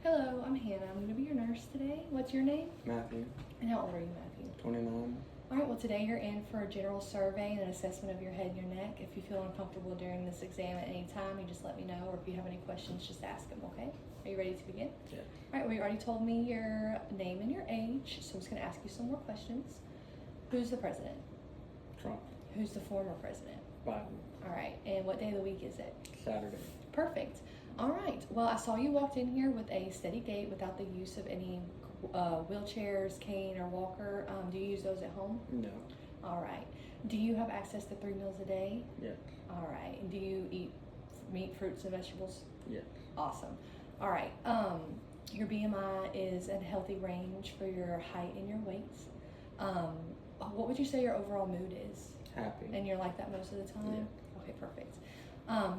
Hello, I'm Hannah. I'm going to be your nurse today. What's your name? Matthew, And how old are you, Matthew? 29. All right, well, today you're in for a general survey and an assessment of your head and your neck. If you feel uncomfortable during this exam at any time, you just let me know, or if you have any questions, just ask them, okay? Are you ready to begin? Yeah. All right, well, you already told me your name and your age, so I'm just going to ask you some more questions. Who's the president? Trump, Who's the former president? Biden, All right, and what day of the week is it? Saturday. Perfect. All right. Well, I saw you walked in here with a steady gait without the use of any wheelchairs, cane, or walker. Do you use those at home? No. All right. Do you have access to 3 meals a day? Yeah. All right. And do you eat meat, fruits, and vegetables? Yeah. Awesome. All right. Your BMI is in a healthy range for your height and your weight. What would you say your overall mood is? Happy. And you're like that most of the time? Yeah. Okay, perfect.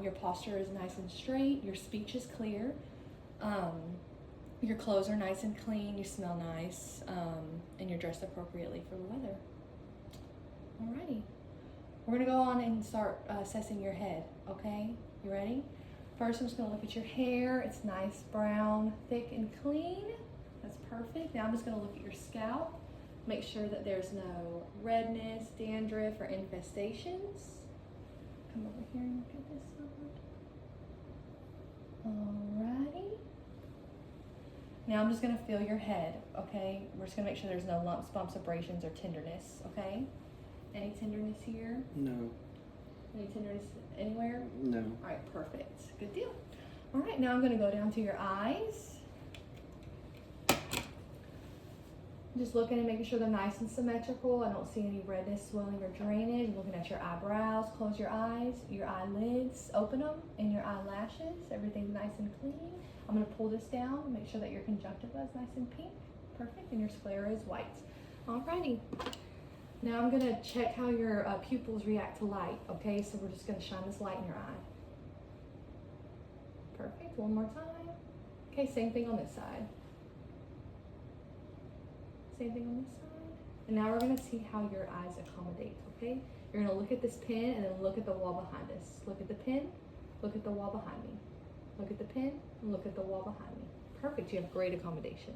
Your posture is nice and straight. Your speech is clear. Your clothes are nice and clean. You smell nice. And you're dressed appropriately for the weather. Alrighty. We're going to go on and start assessing your head, okay? You ready? First, I'm just going to look at your hair. It's nice, brown, thick, and clean. That's perfect. Now I'm just going to look at your scalp. Make sure that there's no redness, dandruff, or infestations. Come over here and look at this side. Alrighty. Now I'm just going to feel your head, okay? We're just going to make sure there's no lumps, bumps, abrasions, or tenderness, okay? Any tenderness here? No. Any tenderness anywhere? No. All right, perfect. Good deal. All right, now I'm going to go down to your eyes. Just looking and making sure they're nice and symmetrical. I don't see any redness, swelling, or drainage. Looking at your eyebrows. Close your eyes, your eyelids, open them, and your eyelashes. Everything's nice and clean. I'm going to pull this down, make sure that your conjunctiva is nice and pink. Perfect, and your sclera is white. Alrighty. Now I'm going to check how your pupils react to light. Okay, so we're just going to shine this light in your eye. Perfect, one more time. Okay, same thing on this side. Same thing on this side. And now we're going to see how your eyes accommodate, okay? You're going to look at this pin and then look at the wall behind us. Look at the pin, look at the wall behind me. Look at the pin and look at the wall behind me. Perfect, you have great accommodation.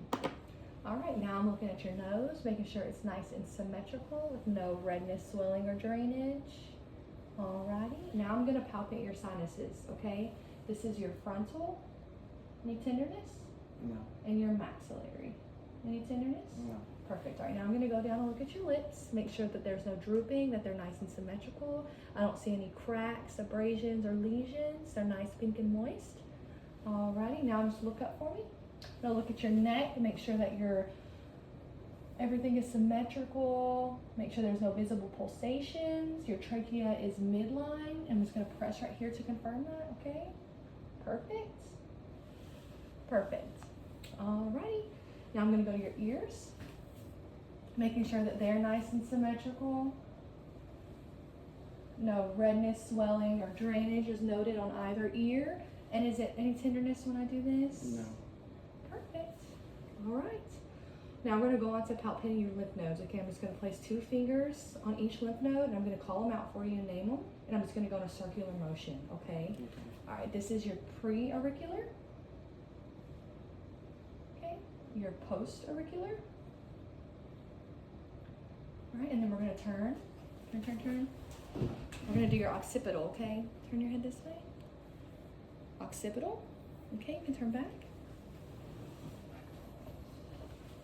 All right, now I'm looking at your nose, making sure it's nice and symmetrical with no redness, swelling, or drainage. All righty, now I'm going to palpate your sinuses, okay? This is your frontal. Any tenderness? No. And your maxillary. Any tenderness? No. Perfect. All right, now I'm going to go down and look at your lips. Make sure that there's no drooping, that they're nice and symmetrical. I don't see any cracks, abrasions, or lesions. They're nice, pink, and moist. Alrighty, now just look up for me. Now look at your neck and make sure that everything is symmetrical. Make sure there's no visible pulsations. Your trachea is midline. I'm just going to press right here to confirm that, okay? Perfect. Perfect. Alrighty. Now I'm going to go to your ears, making sure that they're nice and symmetrical. No redness, swelling, or drainage is noted on either ear. And is it any tenderness when I do this? No. Perfect. All right. Now we're going to go on to palpating your lymph nodes. Okay, I'm just going to place 2 fingers on each lymph node, and I'm going to call them out for you and name them. And I'm just going to go in a circular motion, okay? Okay. All right, this is your pre-auricular. Okay, your post-auricular. All right, and then we're going to turn. Turn. We're going to do your occipital, okay? Turn your head this way. Occipital. Okay, you can turn back.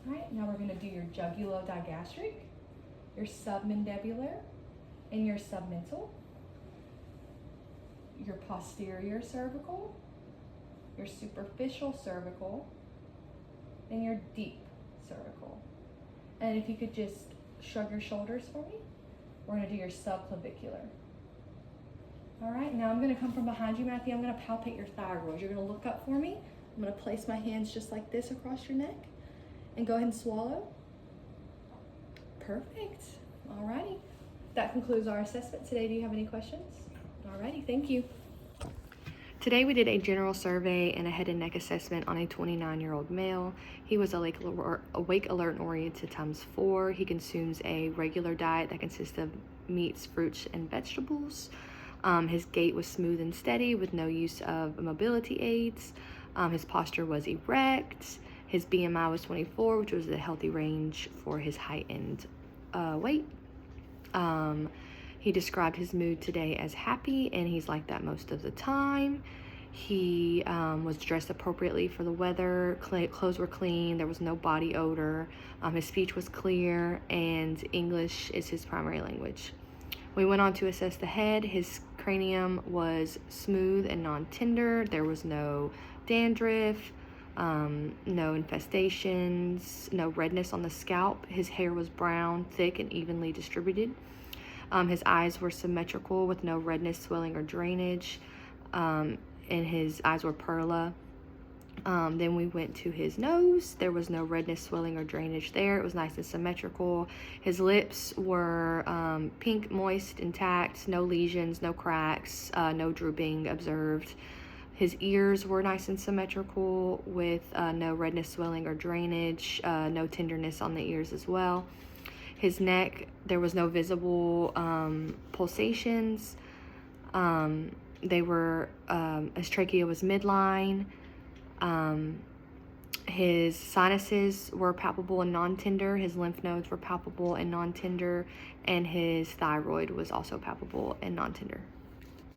All right, now we're going to do your jugulodigastric, your submandibular, and your submental, your posterior cervical, your superficial cervical, and your deep cervical. And if you could just shrug your shoulders for me, we're going to do your subclavicular. All right, now I'm going to come from behind you, Matthew. I'm going to palpate your thyroid. You're going to look up for me. I'm going to place my hands just like this across your neck and go ahead and swallow. Perfect. All righty. That concludes our assessment today. Do you have any questions? All righty, thank you. Today we did a general survey and a head and neck assessment on a 29-year-old male. He was awake alert and oriented ×4. He consumes a regular diet that consists of meats, fruits, and vegetables. His gait was smooth and steady with no use of mobility aids. His posture was erect. His BMI was 24, which was a healthy range for his height and weight. He described his mood today as happy, and he's like that most of the time. He was dressed appropriately for the weather. Clothes were clean. There was no body odor. His speech was clear, and English is his primary language. We went on to assess the head. His cranium was smooth and non-tender. There was no dandruff, no infestations, no redness on the scalp. His hair was brown, thick, and evenly distributed. His eyes were symmetrical with no redness, swelling, or drainage. And his eyes were perla. Then we went to his nose. There was no redness, swelling, or drainage there. It was nice and symmetrical. His lips were pink, moist, intact, no lesions, no cracks, no drooping observed. His ears were nice and symmetrical with no redness, swelling, or drainage, no tenderness on the ears as well. His neck, there was no visible pulsations. His trachea was midline. His sinuses were palpable and non-tender. His lymph nodes were palpable and non-tender. And his thyroid was also palpable and non-tender.